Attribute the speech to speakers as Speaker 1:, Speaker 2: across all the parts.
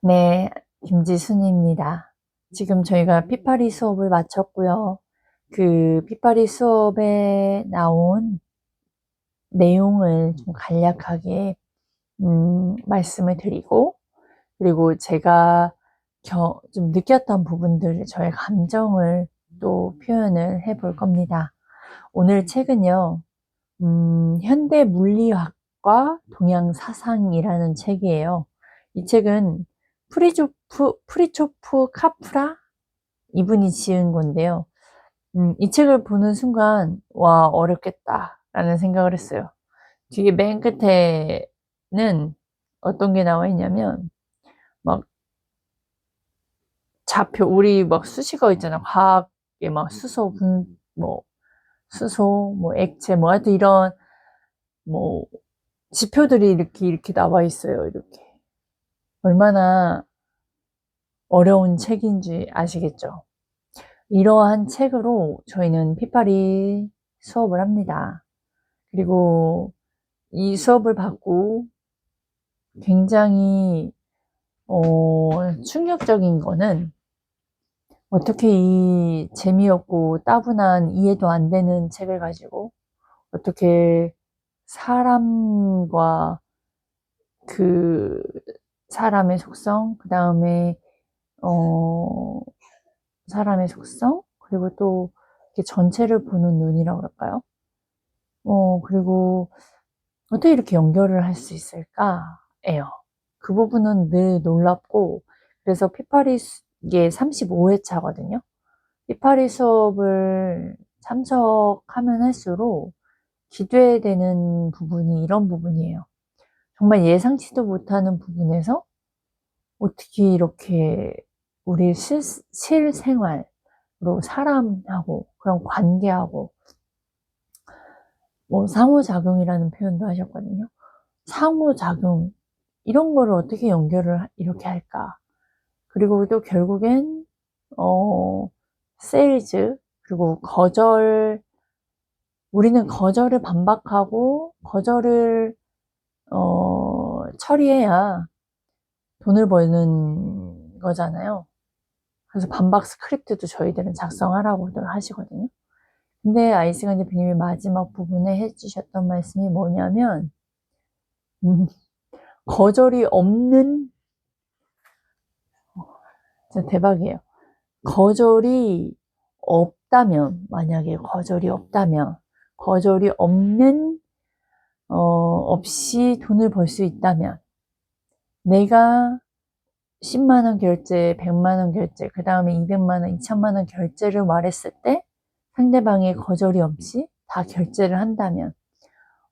Speaker 1: 네, 김지순입니다. 지금 저희가 피파리 수업을 마쳤고요. 그 피파리 수업에 나온 내용을 좀 간략하게 말씀을 드리고, 그리고 제가 좀 느꼈던 부분들, 저의 감정을 또 표현을 해볼 겁니다. 오늘 책은요, 현대 물리학과 동양 사상이라는 책이에요. 이 책은 프리초프 카프라 이분이 지은 건데요. 이 책을 보는 순간 와 어렵겠다라는 생각을 했어요. 뒤에 맨 끝에는 어떤 게 나와 있냐면 막 좌표 우리 막 수식어 있잖아. 과학에 막 수소 뭐 수소 뭐 액체 뭐 하여튼 이런 뭐 지표들이 이렇게 나와 있어요. 이렇게 얼마나 어려운 책인지 아시겠죠? 이러한 책으로 저희는 피파리 수업을 합니다. 그리고 이 수업을 받고 굉장히 충격적인 거는 어떻게 이 재미없고 따분한 이해도 안 되는 책을 가지고 어떻게 사람과 그 사람의 속성, 그 다음에 어, 사람의 속성, 그리고 또 이렇게 전체를 보는 눈이라고 그럴까요? 그리고 어떻게 이렇게 연결을 할 수 있을까예요. 그 부분은 늘 놀랍고, 그래서 피파리 이게 35회차거든요. 피파리 수업을 참석하면 할수록 기대되는 부분이 이런 부분이에요. 정말 예상치도 못하는 부분에서 어떻게 이렇게 우리 실생활로 사람하고 그런 관계하고 뭐 상호작용이라는 표현도 하셨거든요. 상호작용 이런 거를 어떻게 연결을 이렇게 할까? 그리고 또 결국엔 세일즈 그리고 우리는 거절을 반박하고 거절을 처리해야 돈을 버는 거잖아요. 그래서 반박 스크립트도 저희들은 작성하라고들 하시거든요. 근데 아이스간 대표님이 마지막 부분에 해주셨던 말씀이 뭐냐면 거절이 없는 진짜 대박이에요. 거절이 없다면 만약에 거절이 없다면 거절이 없는 없이 돈을 벌 수 있다면 내가 10만 원 결제, 100만 원 결제, 그 다음에 200만 원, 2천만 원 결제를 말했을 때 상대방의 거절이 없이 다 결제를 한다면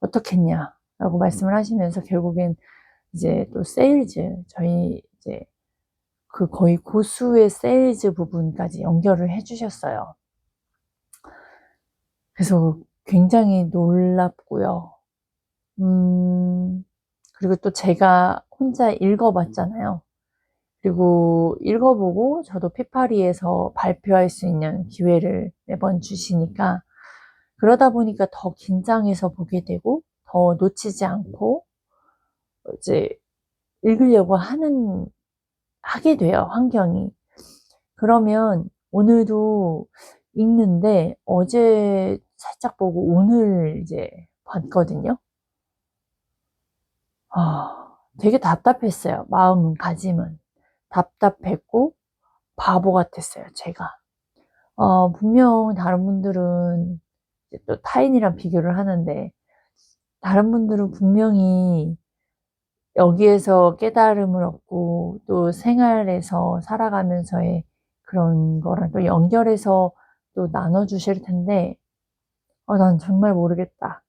Speaker 1: 어떻겠냐라고 말씀을 하시면서 결국엔 이제 또 세일즈, 저희 이제 그 거의 고수의 세일즈 부분까지 연결을 해주셨어요. 그래서 굉장히 놀랍고요. 그리고 또 제가 혼자 읽어봤잖아요. 그리고 읽어보고 저도 피파리에서 발표할 수 있는 기회를 매번 주시니까 그러다 보니까 더 긴장해서 보게 되고 더 놓치지 않고 이제 읽으려고 하게 돼요, 환경이. 그러면 오늘도 읽는데 어제 살짝 보고 오늘 이제 봤거든요. 되게 답답했어요. 마음가짐은. 답답했고 바보 같았어요, 제가. 분명 다른 분들은 또 타인이랑 비교를 하는데 다른 분들은 분명히 여기에서 깨달음을 얻고 또 생활에서 살아가면서의 그런 거랑 또 연결해서 또 나눠주실 텐데 난 정말 모르겠다.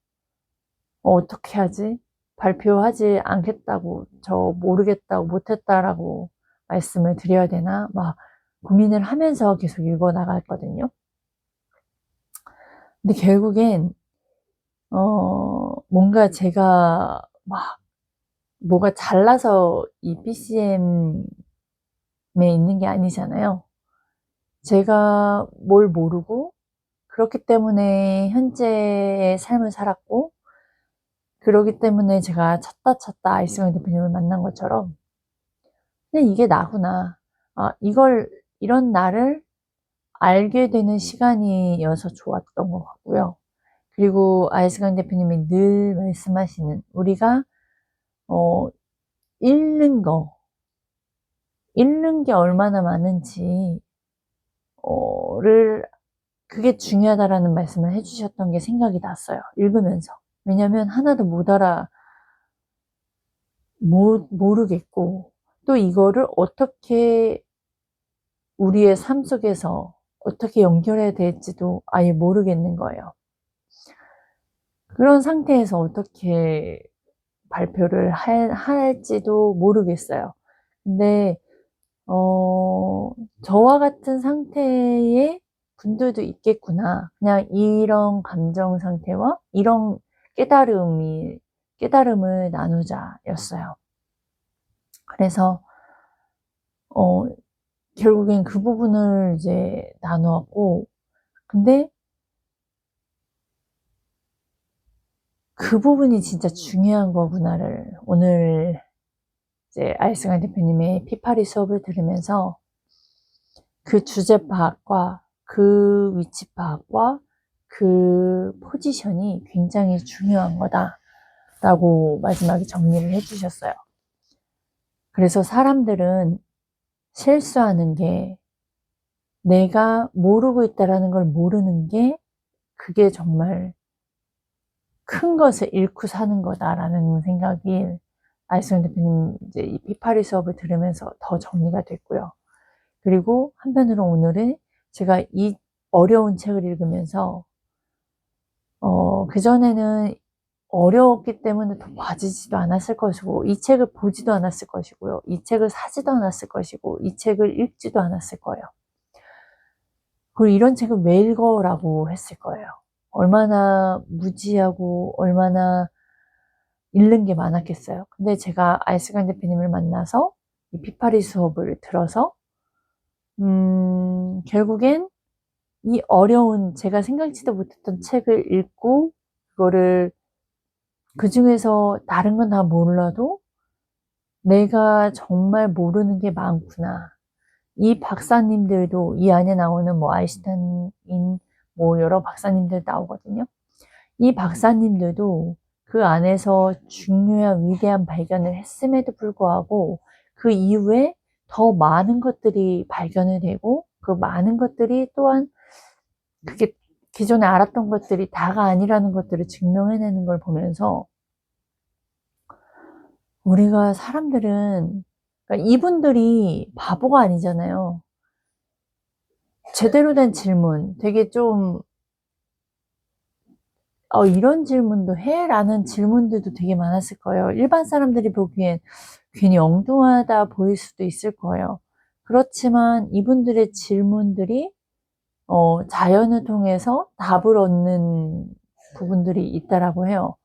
Speaker 1: 어떻게 하지? 발표하지 않겠다고 저 모르겠다고 못했다라고 말씀을 드려야 되나? 막 고민을 하면서 계속 읽어 나갔거든요. 근데 결국엔 뭔가 제가 막 뭐가 잘나서 이 PCM에 있는 게 아니잖아요. 제가 뭘 모르고 그렇기 때문에 현재의 삶을 살았고 그러기 때문에 제가 찾다 아이스강 대표님을 만난 것처럼 근데 이게 나구나. 이런 나를 알게 되는 시간이어서 좋았던 것 같고요. 그리고 아이스강 대표님이 늘 말씀하시는 우리가 어, 잃는 게 얼마나 많은지 를 그게 중요하다라는 말씀을 해주셨던 게 생각이 났어요. 읽으면서. 왜냐면 하나도 모르겠고 또 이거를 어떻게 우리의 삶 속에서 어떻게 연결해야 될지도 아예 모르겠는 거예요. 그런 상태에서 어떻게 발표를 할지도 모르겠어요. 근데 저와 같은 상태의 분들도 있겠구나. 그냥 이런 감정 상태와 이런 깨달음을 나누자였어요. 그래서, 어, 결국엔 그 부분을 이제 나누었고, 근데 그 부분이 진짜 중요한 거구나를 오늘 이제 아이스강 대표님의 피파리 수업을 들으면서 그 주제 파악과 그 위치 파악과 그 포지션이 굉장히 중요한 거다라고 마지막에 정리를 해주셨어요. 그래서 사람들은 실수하는 게 내가 모르고 있다라는 걸 모르는 게 그게 정말 큰 것을 잃고 사는 거다라는 생각이 아이스강 대표님 이제 이 피파리 수업을 들으면서 더 정리가 됐고요. 그리고 한편으로 오늘은 제가 이 어려운 책을 읽으면서 그전에는 어려웠기 때문에 더 봐지지도 않았을 것이고 이 책을 보지도 않았을 것이고요. 이 책을 사지도 않았을 것이고 이 책을 읽지도 않았을 거예요. 그리고 이런 책을 왜 읽어라고 했을 거예요. 얼마나 무지하고 얼마나 읽는 게 많았겠어요. 근데 제가 아이스강 대표님을 만나서 이 피파리 수업을 들어서 결국엔 이 어려운 제가 생각지도 못했던 책을 읽고 그거를 그 중에서 다른 건 다 몰라도 내가 정말 모르는 게 많구나. 이 박사님들도 이 안에 나오는 뭐 아인슈타인 뭐 여러 박사님들 나오거든요. 이 박사님들도 그 안에서 중요한 위대한 발견을 했음에도 불구하고 그 이후에 더 많은 것들이 발견이 되고 그 많은 것들이 또한 그게 기존에 알았던 것들이 다가 아니라는 것들을 증명해내는 걸 보면서 우리가 사람들은 그러니까 이분들이 바보가 아니잖아요. 제대로 된 질문 되게 좀 이런 질문도 해? 라는 질문들도 되게 많았을 거예요. 일반 사람들이 보기엔 괜히 엉뚱하다 보일 수도 있을 거예요. 그렇지만 이분들의 질문들이 자연을 통해서 답을 얻는 부분들이 있다라고 해요.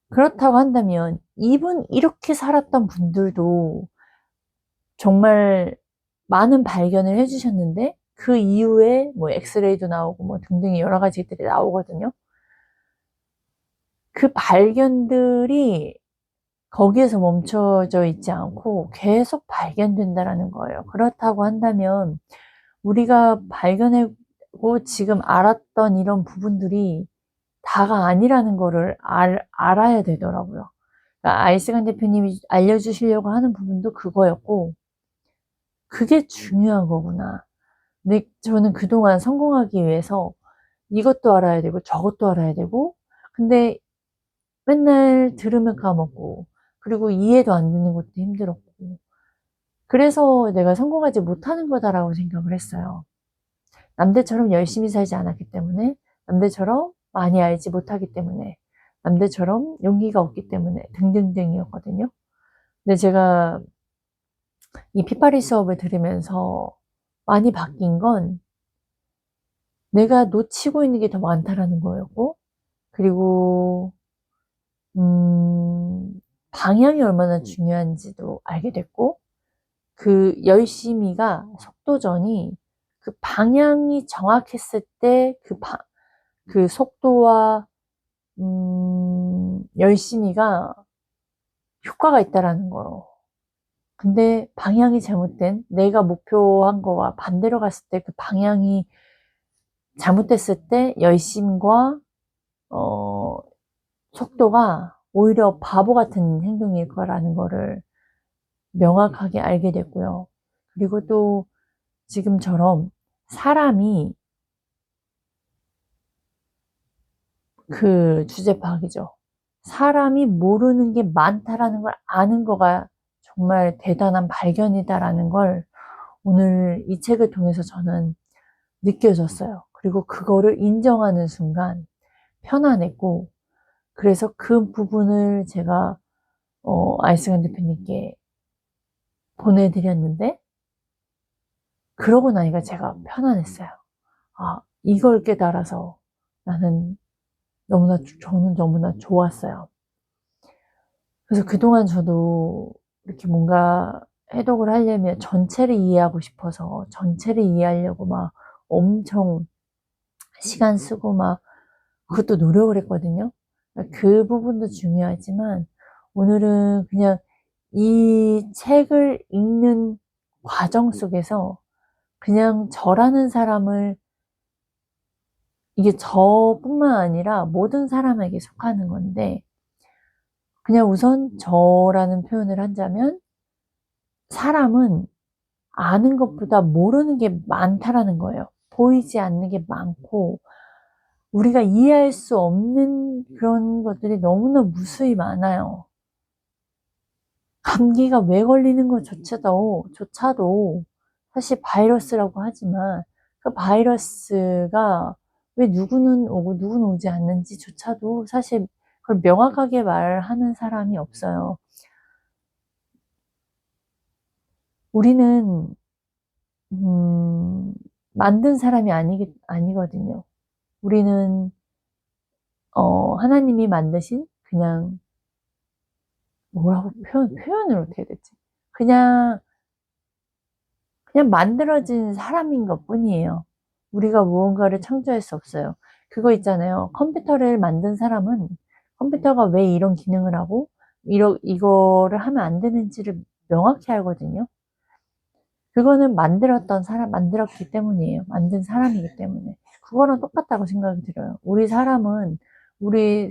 Speaker 1: 그렇다고 한다면 이렇게 살았던 분들도 정말 많은 발견을 해주셨는데 그 이후에 뭐 엑스레이도 나오고 뭐 등등의 여러 가지들이 나오거든요. 그 발견들이 거기에서 멈춰져 있지 않고 계속 발견된다라는 거예요. 그렇다고 한다면 우리가 발견하고 지금 알았던 이런 부분들이 다가 아니라는 거를 알아야 되더라고요. 그러니까 아이스강 대표님이 알려주시려고 하는 부분도 그거였고 그게 중요한 거구나. 근데 저는 그동안 성공하기 위해서 이것도 알아야 되고 저것도 알아야 되고 근데 맨날 들으면 까먹고 그리고 이해도 안 되는 것도 힘들었고 그래서 내가 성공하지 못하는 거다라고 생각을 했어요. 남들처럼 열심히 살지 않았기 때문에 남들처럼 많이 알지 못하기 때문에 남들처럼 용기가 없기 때문에 등등등이었거든요. 근데 제가 이 피파리 수업을 들으면서 많이 바뀐 건 내가 놓치고 있는 게 더 많다라는 거였고 그리고 방향이 얼마나 중요한지도 알게 됐고 그 열심히가 속도전이 그 방향이 정확했을 때 그 속도와 열심히가 효과가 있다라는 거예요. 근데 방향이 잘못된, 내가 목표한 거와 반대로 갔을 때 그 방향이 잘못됐을 때 열심과 속도가 오히려 바보 같은 행동일 거라는 거를 명확하게 알게 됐고요. 그리고 또 지금처럼 사람이 그 주제 파악이죠. 사람이 모르는 게 많다라는 걸 아는 거가 정말 대단한 발견이다라는 걸 오늘 이 책을 통해서 저는 느껴졌어요. 그리고 그거를 인정하는 순간 편안했고, 그래서 그 부분을 제가 아이스간 대표님께 보내드렸는데, 그러고 나니까 제가 편안했어요. 아, 이걸 깨달아서 나는 저는 너무나 좋았어요. 그래서 그동안 저도 이렇게 뭔가 해독을 하려면 전체를 이해하고 싶어서 전체를 이해하려고 막 엄청 시간 쓰고 막 그것도 노력을 했거든요. 그 부분도 중요하지만 오늘은 그냥 이 책을 읽는 과정 속에서 그냥 저라는 사람을, 이게 저뿐만 아니라 모든 사람에게 속하는 건데, 그냥 우선 저라는 표현을 한다면 사람은 아는 것보다 모르는 게 많다라는 거예요. 보이지 않는 게 많고 우리가 이해할 수 없는 그런 것들이 너무나 무수히 많아요. 감기가 왜 걸리는 것조차도 사실 바이러스라고 하지만 그 바이러스가 왜 누구는 오고 누구는 오지 않는지조차도 사실 그걸 명확하게 말하는 사람이 없어요. 우리는 만든 사람이 아니거든요. 우리는 하나님이 만드신 그냥 뭐라고 표현을 어떻게 해야 되지? 그냥 만들어진 사람인 것 뿐이에요. 우리가 무언가를 창조할 수 없어요. 그거 있잖아요. 컴퓨터를 만든 사람은 컴퓨터가 왜 이런 기능을 하고 이거를 하면 안 되는지를 명확히 알거든요. 그거는 만들었기 때문이에요. 만든 사람이기 때문에. 그거랑 똑같다고 생각이 들어요. 우리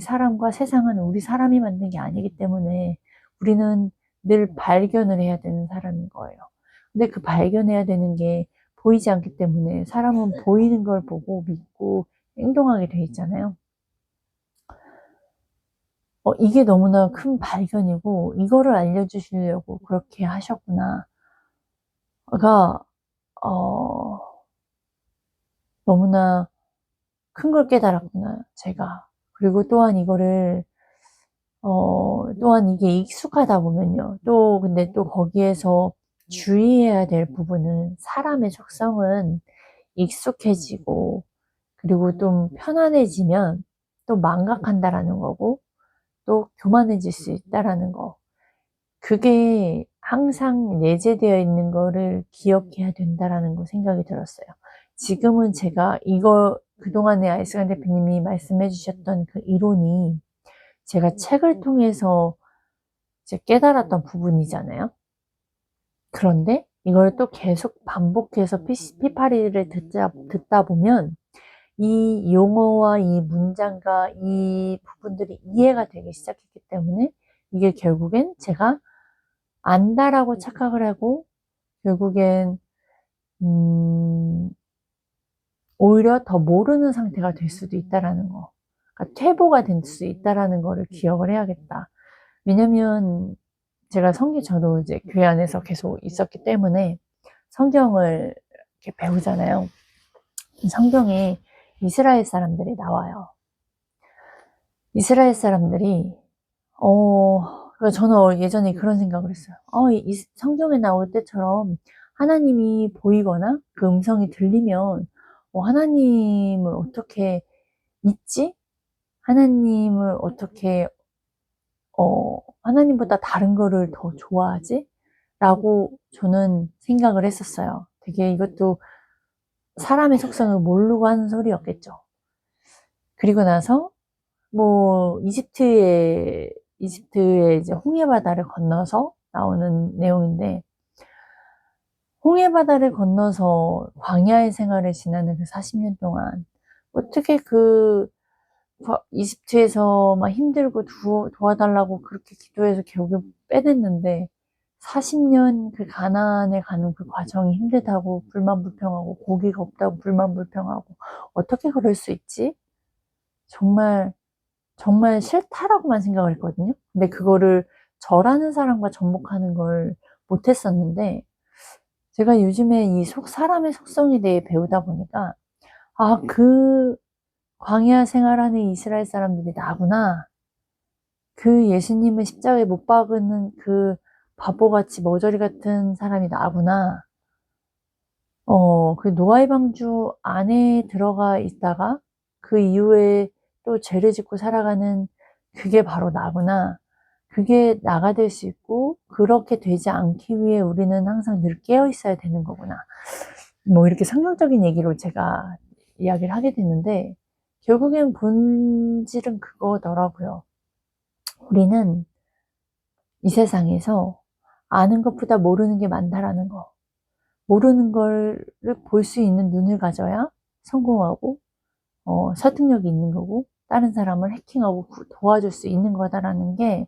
Speaker 1: 사람과 세상은 우리 사람이 만든 게 아니기 때문에 우리는 늘 발견을 해야 되는 사람인 거예요. 근데 그 발견해야 되는 게 보이지 않기 때문에 사람은 보이는 걸 보고 믿고 행동하게 돼 있잖아요. 이게 너무나 큰 발견이고 이거를 알려주시려고 그렇게 하셨구나. 가, 어, 너무나 큰 걸 깨달았구나, 제가. 그리고 또한 이게 익숙하다 보면요. 근데 또 거기에서 주의해야 될 부분은 사람의 속성은 익숙해지고, 그리고 좀 편안해지면 또 망각한다라는 거고, 또 교만해질 수 있다라는 거. 그게 항상 내재되어 있는 거를 기억해야 된다라는 거 생각이 들었어요. 지금은 제가 그동안에 아이스간 대표님이 말씀해 주셨던 그 이론이 제가 책을 통해서 이제 깨달았던 부분이잖아요. 그런데 이걸 또 계속 반복해서 피파리를 듣다 보면 이 용어와 이 문장과 이 부분들이 이해가 되기 시작했기 때문에 이게 결국엔 제가 안다라고 착각을 하고 결국엔 오히려 더 모르는 상태가 될 수도 있다라는 거. 그러니까 퇴보가 될 수 있다라는 거를 기억을 해야겠다. 왜냐면 제가 저도 이제 교회 안에서 계속 있었기 때문에 성경을 이렇게 배우잖아요. 성경에 이스라엘 사람들이 나와요. 이스라엘 사람들이 그러니까 저는 예전에 그런 생각을 했어요. 이 성경에 나올 때처럼 하나님이 보이거나 그 음성이 들리면 하나님을 어떻게 잊지? 하나님을 어떻게 하나님보다 다른 거를 더 좋아하지? 라고 저는 생각을 했었어요. 되게 이것도 사람의 속성을 모르고 하는 소리였겠죠. 그리고 나서 이집트에 이집트의 이제 홍해바다를 건너서 나오는 내용인데, 홍해바다를 건너서 광야의 생활을 지나는 그 40년 동안 어떻게 이집트에서 막 힘들고 도와달라고 그렇게 기도해서 결국 빼냈는데 40년 그 가나안에 가는 그 과정이 힘들다고 불만불평하고 고기가 없다고 불만불평하고 어떻게 그럴 수 있지? 정말 정말 싫다라고만 생각을 했거든요. 근데 그거를 절하는 사람과 접목하는 걸 못했었는데 제가 요즘에 사람의 속성에 대해 배우다 보니까 그 광야 생활하는 이스라엘 사람들이 나구나. 그 예수님을 십자가에 못 박는 그 바보같이 머저리 같은 사람이 나구나. 그 노아의 방주 안에 들어가 있다가 그 이후에 또 죄를 짓고 살아가는 그게 바로 나구나. 그게 나가 될 수 있고 그렇게 되지 않기 위해 우리는 항상 늘 깨어 있어야 되는 거구나. 뭐 이렇게 성경적인 얘기로 제가 이야기를 하게 됐는데 결국엔 본질은 그거더라고요. 우리는 이 세상에서 아는 것보다 모르는 게 많다라는 거. 모르는 거를 볼 수 있는 눈을 가져야 성공하고 설득력이 있는 거고 다른 사람을 해킹하고 도와줄 수 있는 거다라는 게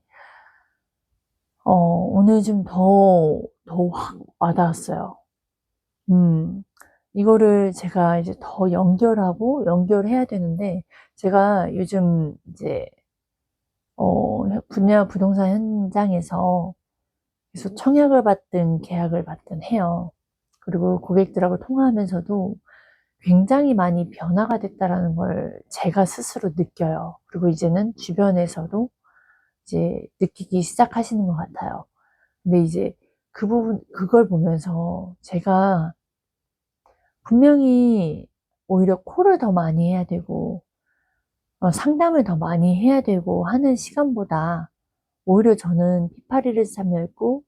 Speaker 1: 오늘 좀 더 확 와닿았어요. 이거를 제가 이제 더 연결해야 되는데 제가 요즘 이제 분야 부동산 현장에서 계속 청약을 받든 계약을 받든 해요. 그리고 고객들하고 통화하면서도 굉장히 많이 변화가 됐다라는 걸 제가 스스로 느껴요. 그리고 이제는 주변에서도 이제 느끼기 시작하시는 것 같아요. 근데 이제 그걸 보면서 제가 분명히 오히려 콜을 더 많이 해야 되고, 상담을 더 많이 해야 되고 하는 시간보다 오히려 저는 피파리를 참여했고,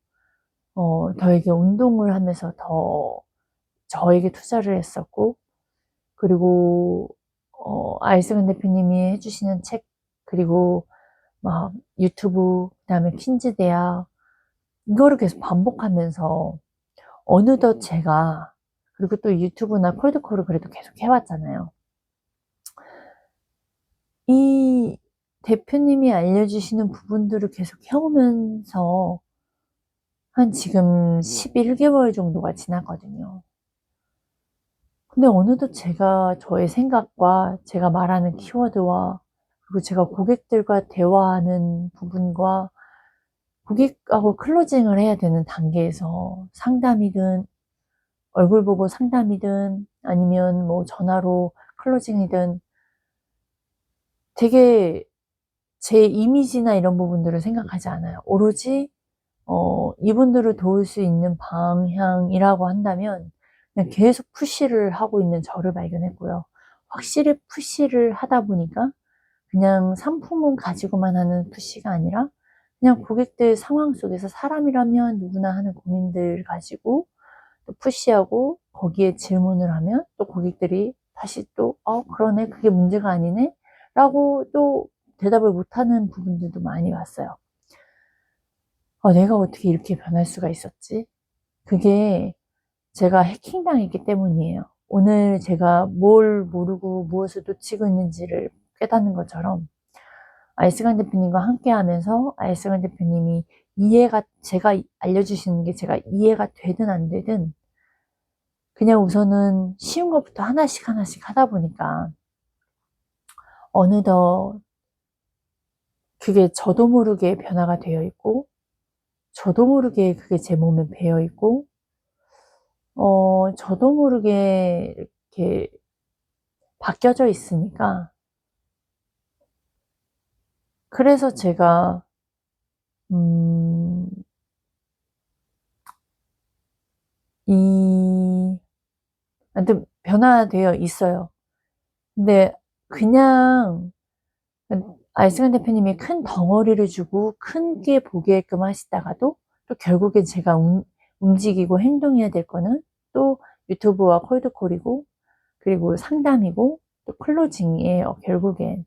Speaker 1: 저에게 운동을 하면서 더 저에게 투자를 했었고, 그리고 아이스간 대표님이 해주시는 책 그리고 막 유튜브 그다음에 퀸즈 대학 이거를 계속 반복하면서 어느덧 제가 그리고 또 유튜브나 콜드콜을 그래도 계속 해왔잖아요. 이 대표님이 알려주시는 부분들을 계속 해오면서 한 지금 11개월 정도가 지났거든요. 근데 어느덧 제가 저의 생각과 제가 말하는 키워드와 그리고 제가 고객들과 대화하는 부분과 고객하고 클로징을 해야 되는 단계에서 상담이든 얼굴 보고 상담이든 아니면 뭐 전화로 클로징이든 되게 제 이미지나 이런 부분들을 생각하지 않아요. 오로지 이분들을 도울 수 있는 방향이라고 한다면 그냥 계속 푸시를 하고 있는 저를 발견했고요. 확실히 푸시를 하다 보니까 그냥 상품은 가지고만 하는 푸시가 아니라 그냥 고객들 상황 속에서 사람이라면 누구나 하는 고민들 가지고 또 푸시하고 거기에 질문을 하면 또 고객들이 다시 또 그러네 그게 문제가 아니네 라고 또 대답을 못하는 부분들도 많이 왔어요. 내가 어떻게 이렇게 변할 수가 있었지? 그게 제가 해킹당했기 때문이에요. 오늘 제가 뭘 모르고 무엇을 놓치고 있는지를 깨닫는 것처럼 아이스간 대표님과 함께 하면서 아이스간 대표님이 제가 알려주시는 게 제가 이해가 되든 안 되든 그냥 우선은 쉬운 것부터 하나씩 하다 보니까 어느덧 그게 저도 모르게 변화가 되어 있고 저도 모르게 그게 제 몸에 배어 있고 저도 모르게 이렇게 바뀌어져 있으니까 그래서 제가 음, 하여튼 변화되어 있어요. 근데 그냥 아이스간 대표님이 큰 덩어리를 주고 큰 게 보게끔 하시다가도 또 결국엔 제가 움직이고 행동해야 될 거는 또 유튜브와 콜드콜이고 그리고 상담이고 또 클로징이에요, 결국엔.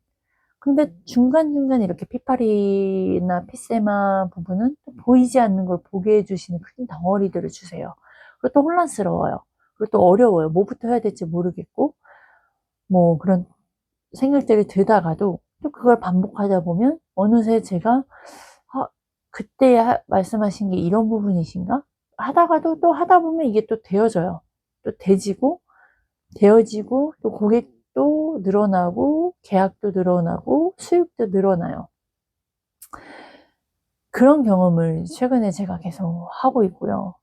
Speaker 1: 근데 중간중간 이렇게 피파리나 피세마 부분은 또 보이지 않는 걸 보게 해주시는 큰 덩어리들을 주세요. 그리고 또 혼란스러워요. 그리고 또 어려워요. 뭐부터 해야 될지 모르겠고, 뭐 그런 생각들이 들다가도 또 그걸 반복하다 보면 어느새 제가 그때 말씀하신 게 이런 부분이신가? 하다가도 또 하다 보면 이게 또 되어져요. 또 되어지고 또 고객도 늘어나고 계약도 늘어나고 수입도 늘어나요. 그런 경험을 최근에 제가 계속 하고 있고요.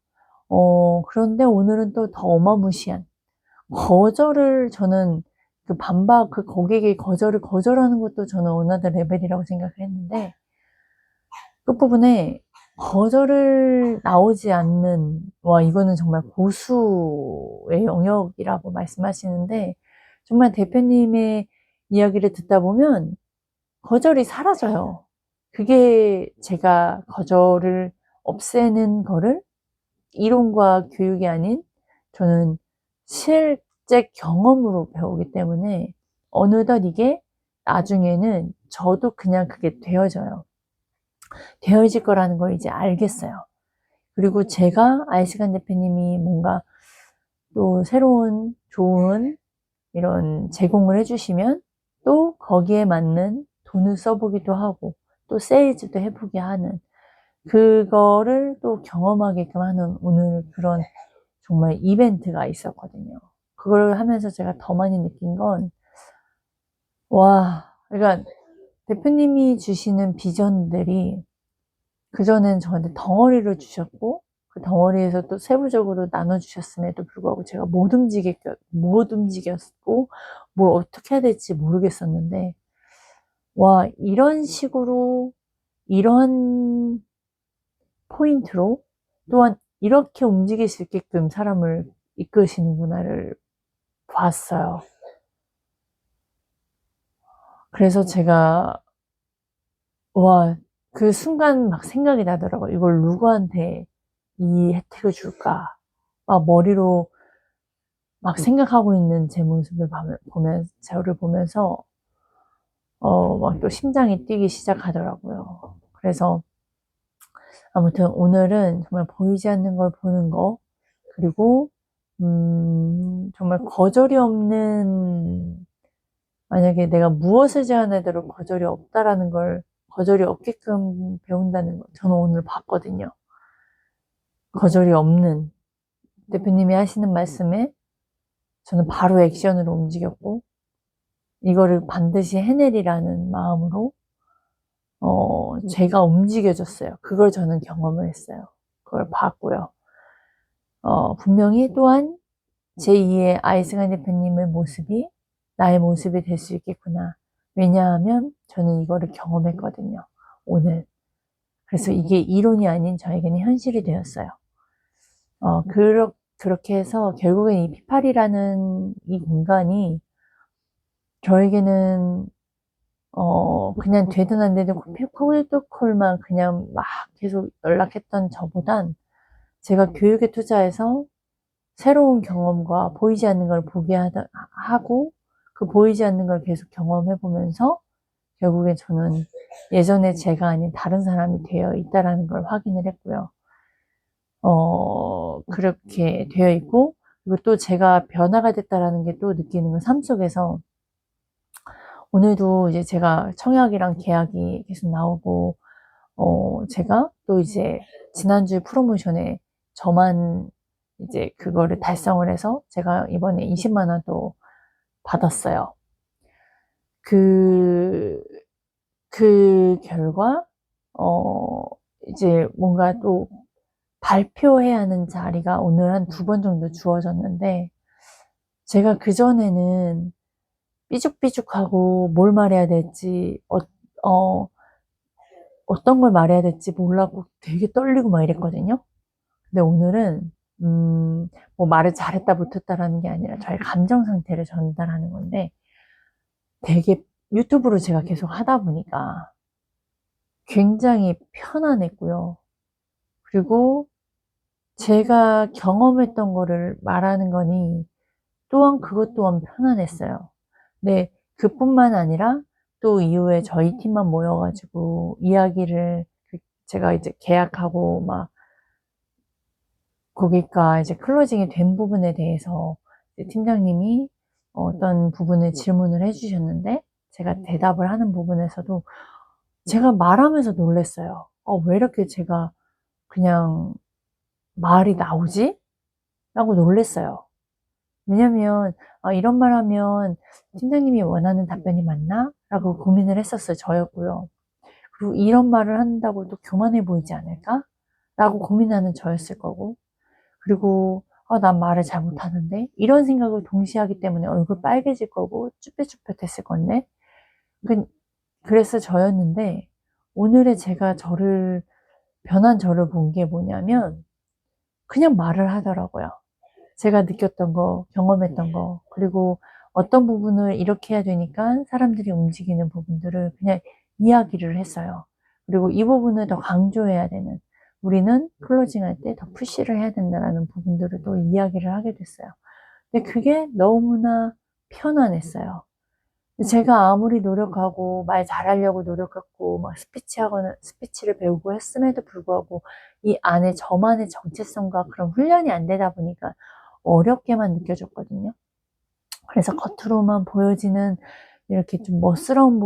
Speaker 1: 그런데 오늘은 또 더 어마무시한 거절을 저는 그 고객의 거절을 거절하는 것도 저는 어나더 레벨이라고 생각을 했는데 끝부분에 거절을 나오지 않는, 와, 이거는 정말 고수의 영역이라고 말씀하시는데, 정말 대표님의 이야기를 듣다 보면 거절이 사라져요. 그게 제가 거절을 없애는 거를 이론과 교육이 아닌 저는 실제 경험으로 배우기 때문에 어느덧 이게 나중에는 저도 그냥 그게 되어질 거라는 걸 이제 알겠어요. 그리고 제가 아이스간 대표님이 뭔가 또 새로운 좋은 이런 제공을 해주시면 또 거기에 맞는 돈을 써보기도 하고 또 세일즈도 해보게 하는 그거를 또 경험하게끔 하는 오늘 그런 정말 이벤트가 있었거든요. 그걸 하면서 제가 더 많이 느낀 건, 와, 그러니까 대표님이 주시는 비전들이 그전엔 저한테 덩어리를 주셨고, 그 덩어리에서 또 세부적으로 나눠주셨음에도 불구하고 제가 못 움직였고, 뭘 어떻게 해야 될지 모르겠었는데, 와, 이런 식으로, 이런 포인트로 또한 이렇게 움직일 수 있게끔 사람을 이끄시는구나를 봤어요. 그래서 제가, 와, 그 순간 막 생각이 나더라고요. 이걸 누구한테 이 혜택을 줄까? 막 머리로 막 생각하고 있는 제 모습을 저를 보면서, 막 또 심장이 뛰기 시작하더라고요. 그래서 아무튼 오늘은 정말 보이지 않는 걸 보는 거, 그리고, 정말 거절이 없는, 만약에 내가 무엇을 제안해도 거절이 없게끔 배운다는 거, 저는 오늘 봤거든요. 거절이 없는, 대표님이 하시는 말씀에 저는 바로 액션으로 움직였고, 이거를 반드시 해내리라는 마음으로, 제가 움직여줬어요. 그걸 저는 경험을 했어요. 그걸 봤고요. 분명히 또한 제2의 아이스간 대표님의 모습이 나의 모습이 될 수 있겠구나. 왜냐하면 저는 이거를 경험했거든요. 오늘. 그래서 이게 이론이 아닌 저에게는 현실이 되었어요. 그렇게 해서 결국엔 이 피팔이라는 이 공간이 저에게는 그냥 되든 안 되든 콜만 그냥 막 계속 연락했던 저보단 제가 교육에 투자해서 새로운 경험과 보이지 않는 걸 하고 그 보이지 않는 걸 계속 경험해 보면서 결국에 저는 예전에 제가 아닌 다른 사람이 되어 있다라는 걸 확인을 했고요. 그렇게 되어 있고, 그리고 또 제가 변화가 됐다라는 게 또 느끼는 건 삶 속에서 오늘도 이제 제가 청약이랑 계약이 계속 나오고, 제가 또 이제 지난주 프로모션에 저만 이제 그거를 달성을 해서 제가 이번에 20만 원도 받았어요. 그 결과, 이제 뭔가 또 발표해야 하는 자리가 오늘 한 2번 정도 주어졌는데, 제가 그전에는 삐죽삐죽하고 뭘 말해야 될지, 어떤 걸 말해야 될지 몰라고 되게 떨리고 막 이랬거든요. 근데 오늘은, 뭐 말을 잘했다 못했다라는 게 아니라 저의 감정 상태를 전달하는 건데, 되게 유튜브로 제가 계속 하다 보니까 굉장히 편안했고요. 그리고 제가 경험했던 거를 말하는 거니 그것 또한 편안했어요. 네, 그뿐만 아니라 또 이후에 저희 팀만 모여가지고 이야기를 제가 이제 계약하고 막 고객과 이제 클로징이 된 부분에 대해서 팀장님이 어떤 부분을 질문을 해주셨는데 제가 대답을 하는 부분에서도 제가 말하면서 놀랐어요. 왜 이렇게 제가 그냥 말이 나오지? 라고 놀랐어요. 왜냐면 이런 말 하면 팀장님이 원하는 답변이 맞나? 라고 고민을 했었어요. 저였고요. 그리고 이런 말을 한다고 또 교만해 보이지 않을까? 라고 고민하는 저였을 거고. 그리고 난 말을 잘 못하는데? 이런 생각을 동시에 하기 때문에 얼굴 빨개질 거고 쭈뼛쭈뼛했을 건데. 그래서 저였는데 오늘의 제가 변한 저를 본 게 뭐냐면 그냥 말을 하더라고요. 제가 느꼈던 거, 경험했던 거, 그리고 어떤 부분을 이렇게 해야 되니까 사람들이 움직이는 부분들을 그냥 이야기를 했어요. 그리고 이 부분을 더 강조해야 되는, 우리는 클로징 할 때 더 푸시를 해야 된다는 부분들을 또 이야기를 하게 됐어요. 근데 그게 너무나 편안했어요. 제가 아무리 노력하고 말 잘하려고 노력했고 막 스피치를 배우고 했음에도 불구하고 이 안에 저만의 정체성과 그런 훈련이 안 되다 보니까 어렵게만 느껴졌거든요. 그래서 겉으로만 보여지는 이렇게 좀 멋스러운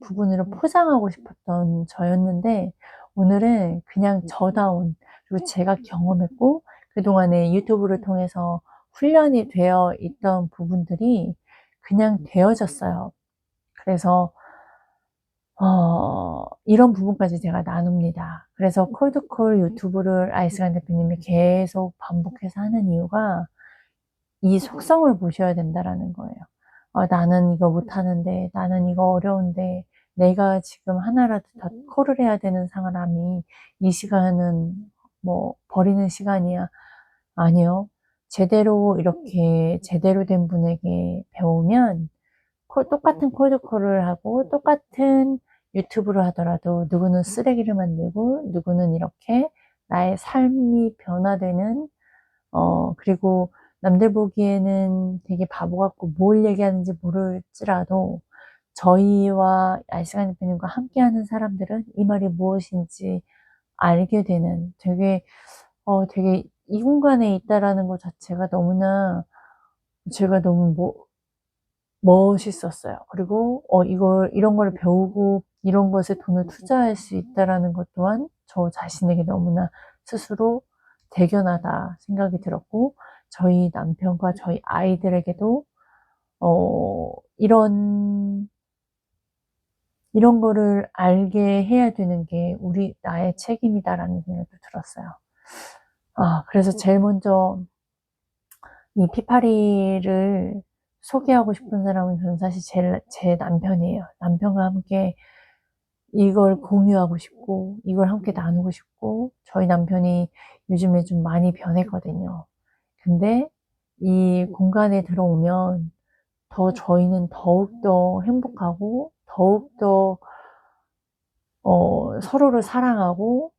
Speaker 1: 부분으로 포장하고 싶었던 저였는데 오늘은 그냥 저다운, 그리고 제가 경험했고 그동안에 유튜브를 통해서 훈련이 되어 있던 부분들이 그냥 되어졌어요. 그래서 이런 부분까지 제가 나눕니다. 그래서 콜드콜 유튜브를 아이스간 대표님이 계속 반복해서 하는 이유가 이 속성을 보셔야 된다라는 거예요. 나는 이거 못하는데, 나는 이거 어려운데, 내가 지금 하나라도 더 콜을 해야 되는 사람이 이 시간은 뭐 버리는 시간이야. 아니요. 이렇게 제대로 된 분에게 배우면 똑같은 콜드콜을 하고 똑같은 유튜브를 하더라도 누구는 쓰레기를 만들고 누구는 이렇게 나의 삶이 변화되는 그리고 남들 보기에는 되게 바보 같고 뭘 얘기하는지 모를지라도 저희와 알시간 대표님과 함께하는 사람들은 이 말이 무엇인지 알게 되는 되게 이 공간에 있다라는 것 자체가 너무나 제가 너무 멋있었어요. 그리고 이런 걸 배우고 이런 것에 돈을 투자할 수 있다라는 것 또한 저 자신에게 너무나 스스로 대견하다 생각이 들었고 저희 남편과 저희 아이들에게도 이런 거를 알게 해야 되는 게 나의 책임이다라는 생각도 들었어요. 그래서 제일 먼저 이 피파리를 소개하고 싶은 사람은 저는 사실 제 남편이에요. 남편과 함께 이걸 공유하고 싶고, 이걸 함께 나누고 싶고, 저희 남편이 요즘에 좀 많이 변했거든요. 근데 이 공간에 들어오면 저희는 더욱더 행복하고, 더욱더, 서로를 사랑하고,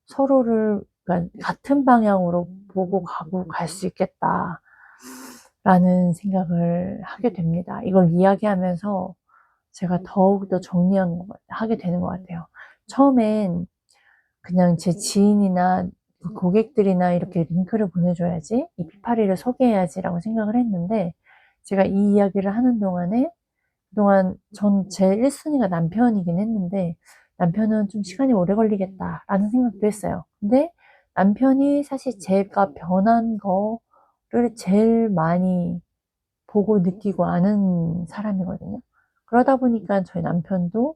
Speaker 1: 그러니까 같은 방향으로 보고 가고 갈 수 있겠다. 라는 생각을 하게 됩니다. 이걸 이야기하면서 제가 더욱더 하게 되는 것 같아요. 처음엔 그냥 제 지인이나 고객들이나 이렇게 링크를 보내줘야지, 이 피파리를 소개해야지라고 생각을 했는데, 제가 이 이야기를 하는 그동안 제 1순위가 남편이긴 했는데, 남편은 좀 시간이 오래 걸리겠다라는 생각도 했어요. 근데 남편이 사실 제가 변한 거를 제일 많이 보고 느끼고 아는 사람이거든요. 그러다 보니까 저희 남편도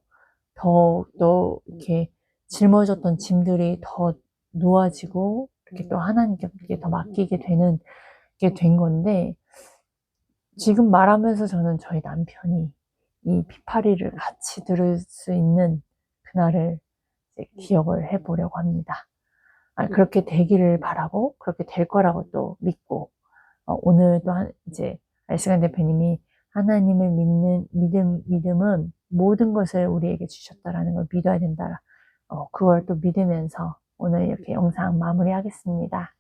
Speaker 1: 더욱더 이렇게 짊어졌던 짐들이 더 놓아지고 이렇게 또 하나님께 더 맡기게 되는 게 된 건데 지금 말하면서 저는 저희 남편이 이 피파리를 같이 들을 수 있는 그날을 이제 기억을 해보려고 합니다. 그렇게 되기를 바라고 그렇게 될 거라고 또 믿고 오늘 또 이제 알시간 대표님이 하나님을 믿는 믿음은 모든 것을 우리에게 주셨다라는 걸 믿어야 된다. 그걸 또 믿으면서 오늘 이렇게 영상 마무리하겠습니다.